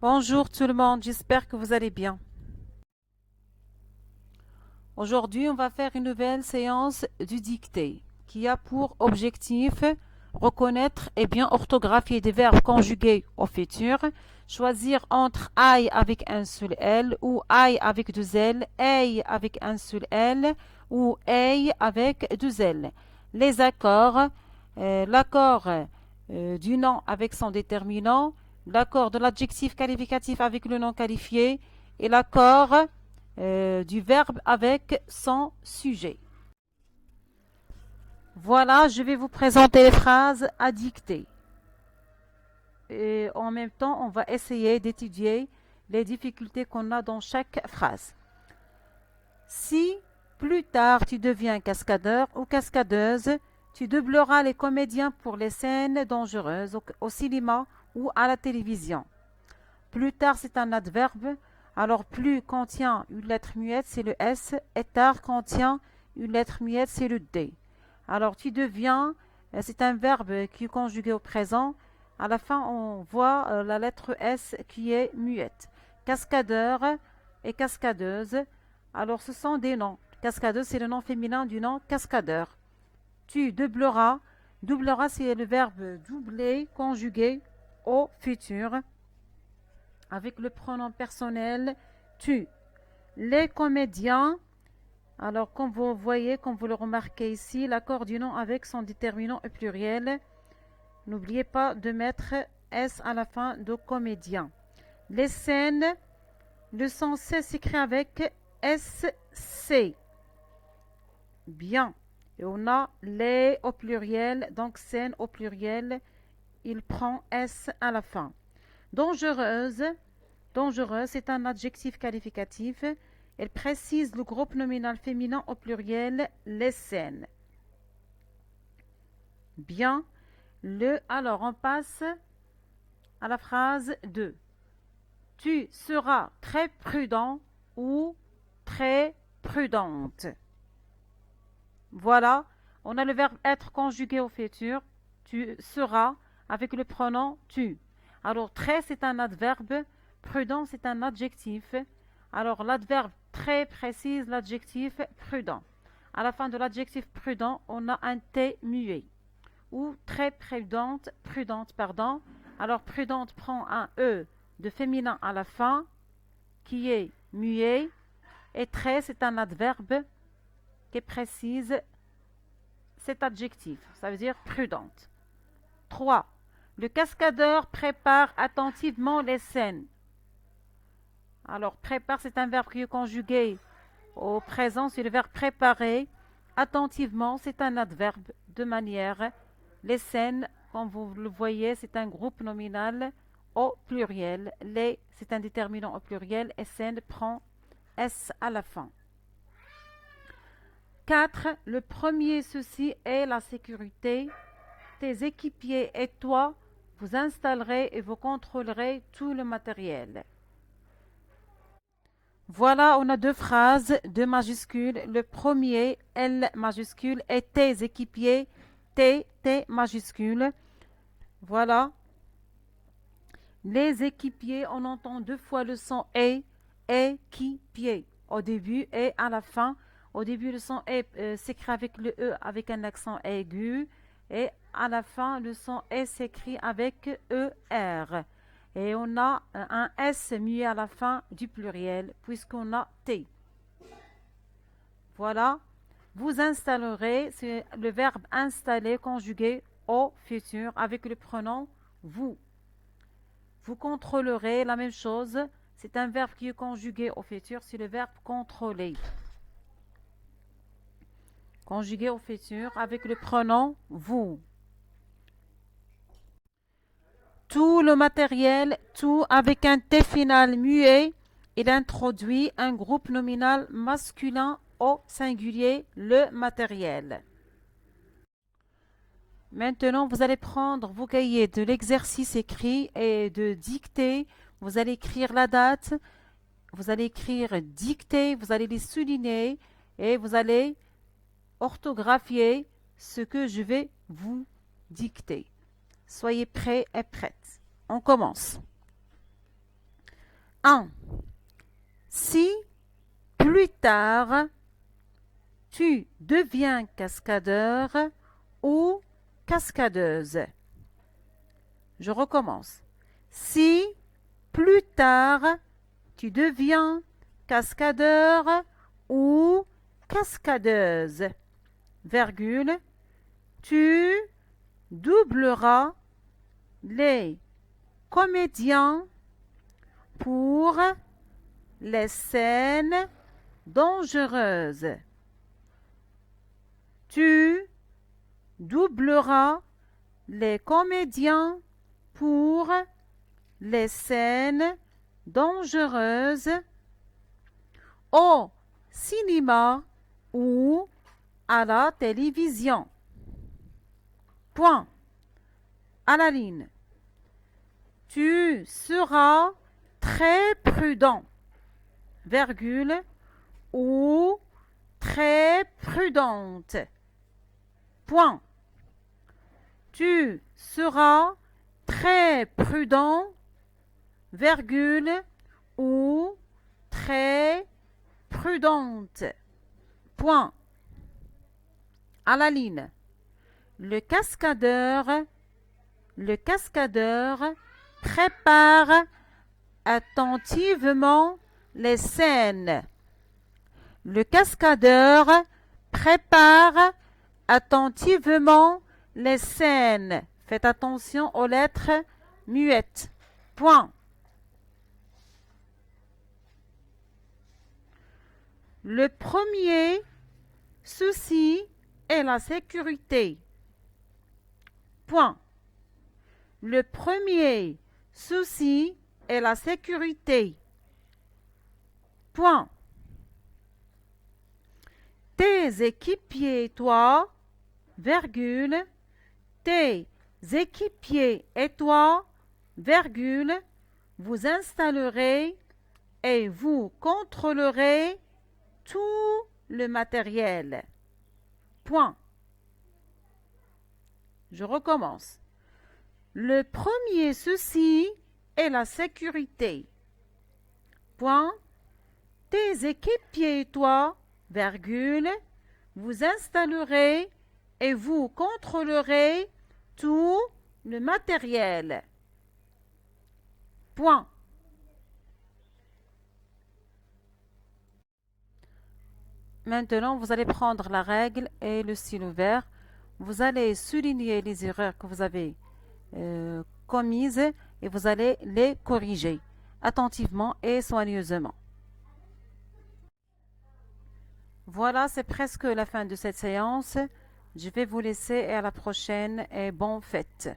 Bonjour tout le monde, j'espère que vous allez bien. Aujourd'hui, on va faire une nouvelle séance du dictée qui a pour objectif reconnaître et bien orthographier des verbes conjugués au futur, choisir entre I avec un seul L ou I avec deux L, A avec un seul L ou A avec deux L. Les accords, l'accord du nom avec son déterminant, l'accord de l'adjectif qualificatif avec le nom qualifié et l'accord du verbe avec son sujet. Voilà, je vais vous présenter les phrases à dicter. Et en même temps, on va essayer d'étudier les difficultés qu'on a dans chaque phrase. Si plus tard tu deviens cascadeur ou cascadeuse, tu doubleras les comédiens pour les scènes dangereuses au cinéma ou à la télévision. Plus tard, c'est un adverbe. Alors, plus contient une lettre muette, c'est le S. Et tard contient une lettre muette, c'est le D. Alors, tu deviens, c'est un verbe qui est conjugué au présent. À la fin, on voit la lettre S qui est muette. Cascadeur et cascadeuse. Alors, ce sont des noms. Cascadeuse, c'est le nom féminin du nom cascadeur. Tu doubleras. Doublera, c'est le verbe doubler conjugué au futur avec le pronom personnel tu. Les comédiens, alors comme vous voyez, comme vous le remarquez ici, l'accord du nom avec son déterminant au pluriel. N'oubliez pas de mettre S à la fin de comédien. Les scènes, le son C s'écrit avec SC. Bien. Et on a les au pluriel, donc scène au pluriel, il prend S à la fin. Dangereuse, dangereuse, c'est un adjectif qualificatif. Elle précise le groupe nominal féminin au pluriel, les scènes. Bien. Alors, on passe à la phrase 2. Tu seras très prudent ou très prudente. Voilà, on a le verbe être conjugué au futur. Tu seras avec le pronom tu. Alors, très, c'est un adverbe. Prudent, c'est un adjectif. Alors, l'adverbe très précise l'adjectif prudent. À la fin de l'adjectif prudent, on a un T muet. Ou très prudente, prudente, pardon. Alors, prudente prend un E de féminin à la fin, qui est muet. Et très, c'est un adverbe qui précise cet adjectif. Ça veut dire prudente. 3. Le cascadeur prépare attentivement les scènes. Alors, prépare, c'est un verbe qui est conjugué au présent, c'est le verbe préparer. Attentivement, c'est un adverbe de manière. Les scènes, comme vous le voyez, c'est un groupe nominal au pluriel. Les, c'est un déterminant au pluriel. Et scène prend S à la fin. 4. Le premier souci est la sécurité. Tes équipiers et toi, vous installerez et vous contrôlerez tout le matériel. Voilà, on a deux phrases, deux majuscules. Le premier, L majuscule, et tes équipiers, T majuscule. Voilà. Les équipiers, on entend deux fois le son équipier. Au début et à la fin. Au début, le son s'écrit avec le E avec un accent aigu. Et à la fin, le son S s'écrit avec ER. Et on a un S muet à la fin du pluriel, puisqu'on a T. Voilà. Vous installerez, c'est le verbe installer conjugué au futur avec le pronom vous. Vous contrôlerez la même chose. C'est un verbe qui est conjugué au futur, c'est le verbe contrôler. Conjugué au futur avec le pronom vous. Tout le matériel, tout avec un T final muet, il introduit un groupe nominal masculin au singulier, le matériel. Maintenant, vous allez prendre vos cahiers de l'exercice écrit et de dictée. Vous allez écrire la date, vous allez écrire dictée, vous allez les souligner et vous allez orthographier ce que je vais vous dicter. Soyez prêts et prêtes. On commence. 1. Si plus tard tu deviens cascadeur ou cascadeuse. Je recommence. Si plus tard tu deviens cascadeur ou cascadeuse, virgule, tu doubleras les comédiens pour les scènes dangereuses. Tu doubleras les comédiens pour les scènes dangereuses au cinéma ou à la télévision. Point. À la ligne. Tu seras très prudent, virgule, ou très prudente. Point. Tu seras très prudent, virgule, ou très prudente. Point. À la ligne. Le cascadeur prépare attentivement les scènes. Le cascadeur prépare attentivement les scènes. Faites attention aux lettres muettes. Point. Le premier souci est la sécurité. Point. Le premier souci est la sécurité. Point. Tes équipiers, toi, virgule, tes équipiers et toi, virgule, vous installerez et vous contrôlerez tout le matériel. Point. Je recommence. Le premier souci est la sécurité. Point. Tes équipiers et toi, virgule, vous installerez et vous contrôlerez tout le matériel. Point. Maintenant, vous allez prendre la règle et le stylo vert. Vous allez souligner les erreurs que vous avez commises et vous allez les corriger attentivement et soigneusement. Voilà, c'est presque la fin de cette séance. Je vais vous laisser et à la prochaine et bonne fête.